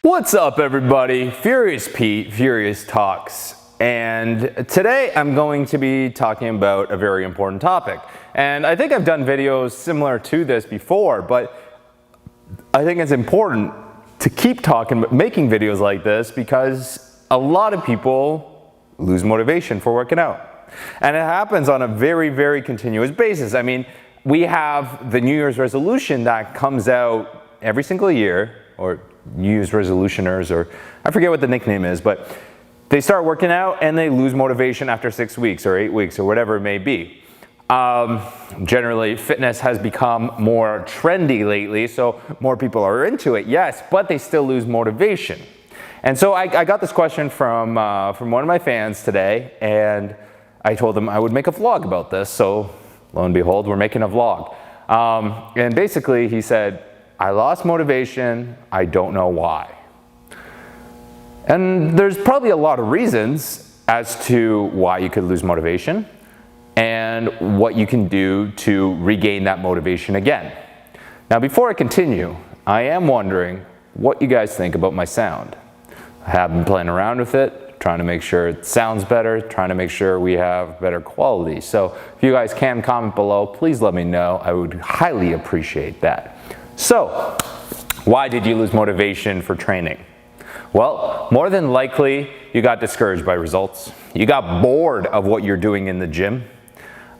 What's up, everybody? Furious Pete, Furious Talks. And today I'm going to be talking about a very important topic. And I think I've done videos similar to this before, but I think it's important to keep making videos like this because a lot of people lose motivation for working out. And it happens on a very, very continuous basis. I mean, we have the New Year's resolution that comes out every single year, or New Year's resolutioners, or I forget what the nickname is, but they start working out and they lose motivation after 6 weeks or 8 weeks or whatever it may be. Generally, fitness has become more trendy lately, so more people are into it, yes, but they still lose motivation. And so I got this question from one of my fans today, and I told him I would make a vlog about this, so lo and behold, we're making a vlog. And basically he said, I lost motivation, I don't know why. And there's probably a lot of reasons as to why you could lose motivation and what you can do to regain that motivation again. Now, before I continue, I am wondering what you guys think about my sound. I have been playing around with it, trying to make sure it sounds better, trying to make sure we have better quality. So if you guys can comment below, please let me know. I would highly appreciate that. So, why did you lose motivation for training? Well, more than likely, you got discouraged by results. You got bored of what you're doing in the gym.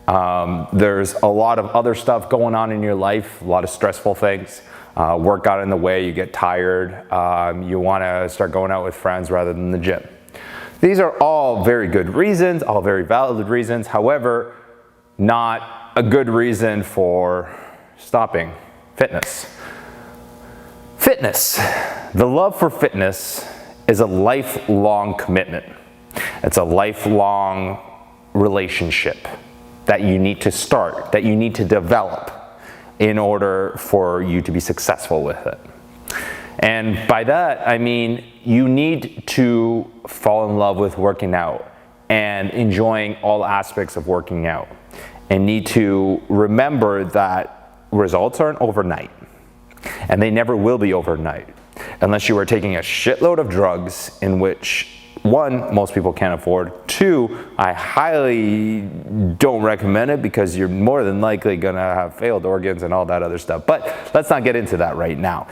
There's a lot of other stuff going on in your life, a lot of stressful things. Work got in the way, you get tired, you want to start going out with friends rather than the gym. These are all very good reasons, all very valid reasons, however, not a good reason for stopping fitness. Fitness, the love for fitness is a lifelong commitment. It's a lifelong relationship that you need to start, that you need to develop in order for you to be successful with it. And by that, I mean you need to fall in love with working out and enjoying all aspects of working out, and need to remember that results aren't overnight, and they never will be overnight unless you are taking a shitload of drugs, in which, one, most people can't afford, two, I highly don't recommend it because you're more than likely gonna have failed organs and all that other stuff. But let's not get into that right now.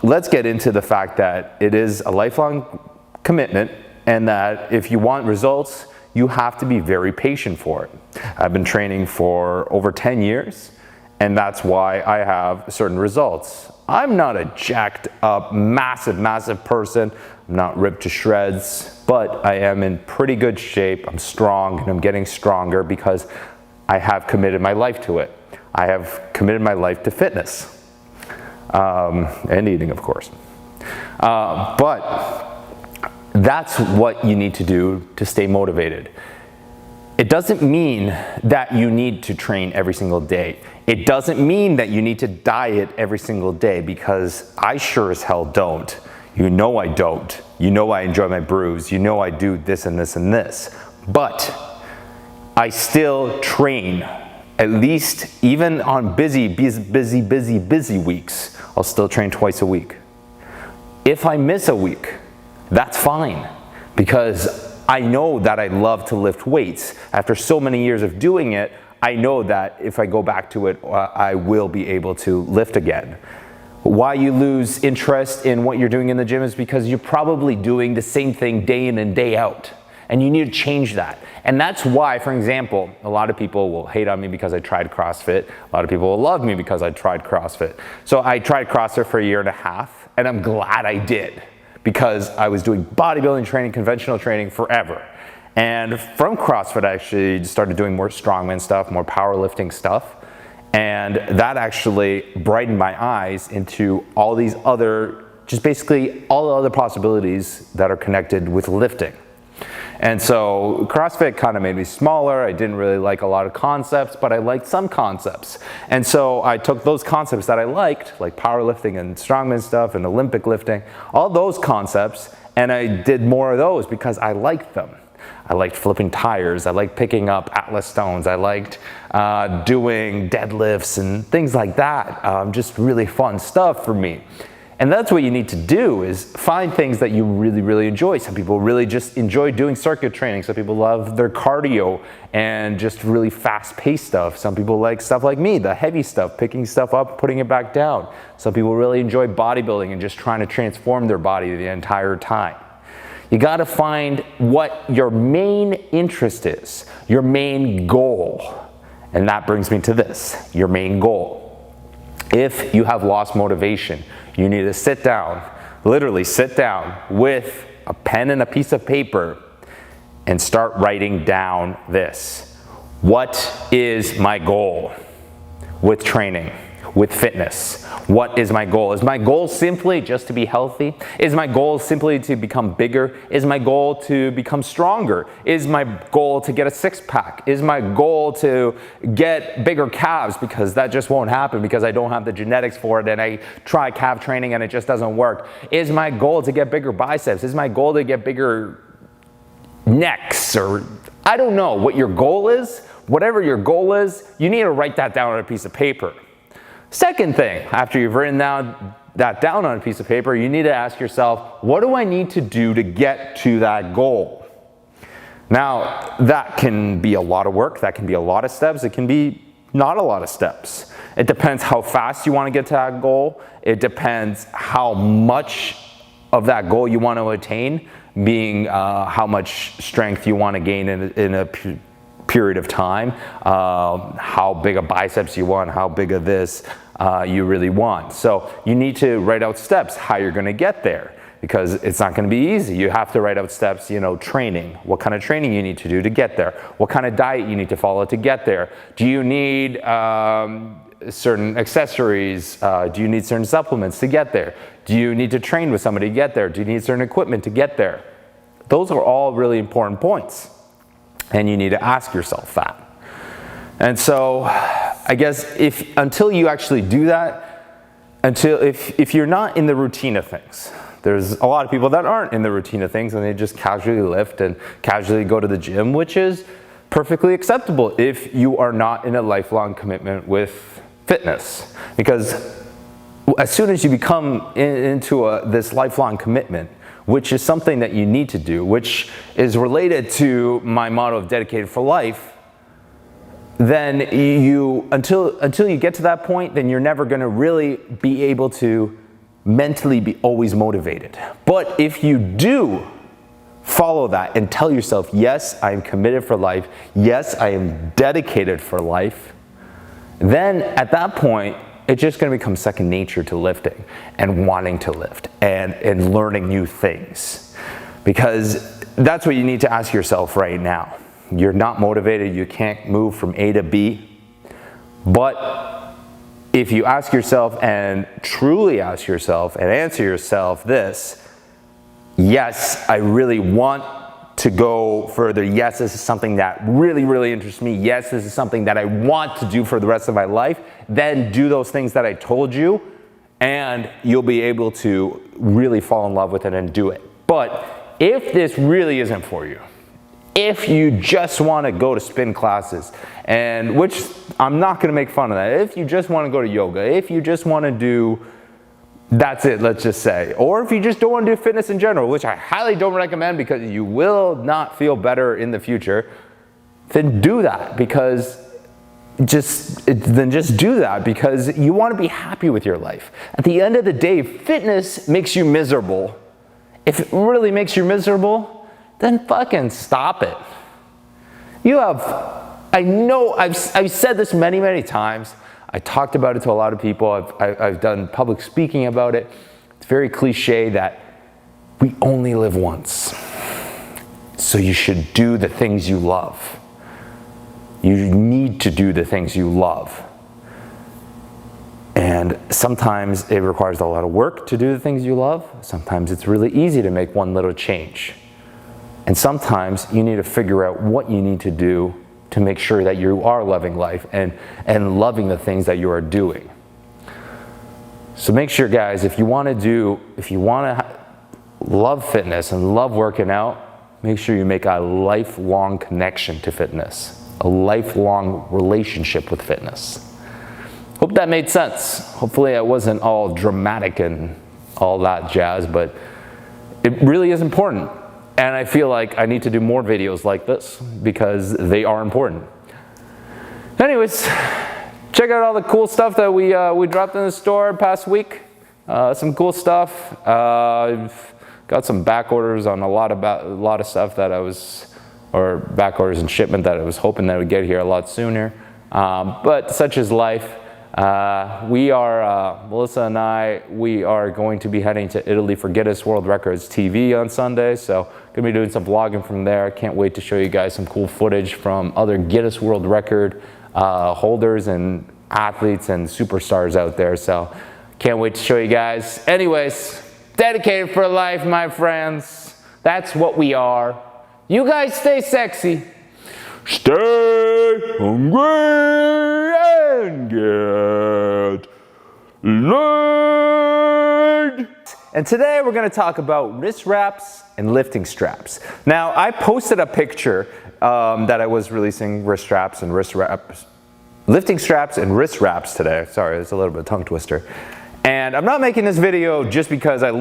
Let's get into the fact that it is a lifelong commitment, and that if you want results, you have to be very patient for it. I've been training for over 10 years. And that's why I have certain results. I'm not a jacked up, massive person. I'm not ripped to shreds, but I am in pretty good shape. I'm strong, and I'm getting stronger because I have committed my life to it. I have committed my life to fitness, and eating, of course. But that's what you need to do to stay motivated. It doesn't mean that you need to train every single day. It doesn't mean that you need to diet every single day, because I sure as hell don't. You know I don't. You know I enjoy my brews. You know I do this and this and this. But I still train, at least even on busy weeks. I'll still train twice a week. If I miss a week, that's fine, because I know that I love to lift weights. After so many years of doing it, I know that if I go back to it, I will be able to lift again. Why you lose interest in what you're doing in the gym is because you're probably doing the same thing day in and day out, and you need to change that. And that's why, for example, a lot of people will hate on me because I tried CrossFit. A lot of people will love me because I tried CrossFit. So I tried CrossFit for 1.5 years, and I'm glad I did, because I was doing bodybuilding training, conventional training forever. And from CrossFit, I actually started doing more strongman stuff, more powerlifting stuff. And that actually brightened my eyes into all these other, just basically all the other possibilities that are connected with lifting. And so CrossFit kind of made me smaller. I didn't really like a lot of concepts, but I liked some concepts. And so I took those concepts that I liked, like powerlifting and strongman stuff and Olympic lifting, all those concepts, and I did more of those because I liked them. I liked flipping tires. I liked picking up Atlas stones. I liked doing deadlifts and things like that. Just really fun stuff for me. And that's what you need to do, is find things that you really, really enjoy. Some people really just enjoy doing circuit training. Some people love their cardio and just really fast-paced stuff. Some people like stuff like me, the heavy stuff, picking stuff up, putting it back down. Some people really enjoy bodybuilding and just trying to transform their body the entire time. You gotta find what your main interest is, your main goal. And that brings me to this, your main goal. If you have lost motivation, you need to sit down, literally sit down with a pen and a piece of paper and start writing down this. What is my goal with training, with fitness? What is my goal? Is my goal simply just to be healthy? Is my goal simply to become bigger? Is my goal to become stronger? Is my goal to get a six-pack? Is my goal to get bigger calves? Because that just won't happen because I don't have the genetics for it, and I try calf training and it just doesn't work. Is my goal to get bigger biceps? Is my goal to get bigger necks? Or I don't know what your goal is. Whatever your goal is, you need to write that down on a piece of paper. Second thing, after you've written that down on a piece of paper, you need to ask yourself, what do I need to do to get to that goal? Now, that can be a lot of work, that can be a lot of steps, it can be not a lot of steps. It depends how fast you want to get to that goal. It depends how much of that goal you want to attain, being how much strength you want to gain in a period of time, how big a biceps you want, how big of this you really want. So you need to write out steps, how you're going to get there, because it's not going to be easy. You have to write out steps, training, what kind of training you need to do to get there, what kind of diet you need to follow to get there. Do you need certain accessories? Do you need certain supplements to get there? Do you need to train with somebody to get there? Do you need certain equipment to get there? Those are all really important points. And you need to ask yourself that. And so I guess until you actually do that, if you're not in the routine of things, there's a lot of people that aren't in the routine of things and they just casually lift and casually go to the gym, which is perfectly acceptable if you are not in a lifelong commitment with fitness. Because as soon as you become into this lifelong commitment, which is something that you need to do, which is related to my motto of dedicated for life, then until you get to that point, then you're never going to really be able to mentally be always motivated. But if you do follow that and tell yourself, yes, I am committed for life, yes, I am dedicated for life, then at that point, it's just going to become second nature to lifting and wanting to lift and learning new things. Because that's what you need to ask yourself right now. You're not motivated, you can't move from A to B. But if you ask yourself and truly ask yourself and answer yourself this, yes, I really want to go further. Yes, this is something that really, really interests me. Yes, this is something that I want to do for the rest of my life. Then do those things that I told you, and you'll be able to really fall in love with it and do it. But if this really isn't for you, if you just want to go to spin classes, and which I'm not going to make fun of that, if you just want to go to yoga, if you just want to do that's it, let's just say. Or if you just don't want to do fitness in general, which I highly don't recommend because you will not feel better in the future, then do that because just do that because you want to be happy with your life. At the end of the day, fitness makes you miserable. If it really makes you miserable, then fucking stop it. I know I've said this many, many times. I talked about it to a lot of people. I've done public speaking about it. It's very cliche that we only live once. So you should do the things you love. You need to do the things you love. And sometimes it requires a lot of work to do the things you love. Sometimes it's really easy to make one little change. And sometimes you need to figure out what you need to do to make sure that you are loving life and loving the things that you are doing. So make sure, guys, if you want to love fitness and love working out, make sure you make a lifelong connection to fitness, a lifelong relationship with fitness. Hope that made sense. Hopefully I wasn't all dramatic and all that jazz, but it really is important. And I feel like I need to do more videos like this because they are important. Anyways, check out all the cool stuff that we dropped in the store past week. Some cool stuff. I've got some back orders on a lot of stuff that or back orders and shipment that I was hoping that would get here a lot sooner. But such is life. Melissa and I, we are going to be heading to Italy for Guinness World Records TV on Sunday. So gonna be doing some vlogging from there. Can't wait to show you guys some cool footage from other Guinness World Record holders and athletes and superstars out there. So can't wait to show you guys. Anyways, dedicated for life, my friends. That's what we are. You guys stay sexy. Stay hungry and get laid. And today we're going to talk about wrist wraps and lifting straps. Now, I posted a picture that I was releasing lifting straps and wrist wraps today. Sorry, it's a little bit of a tongue twister. And I'm not making this video just because I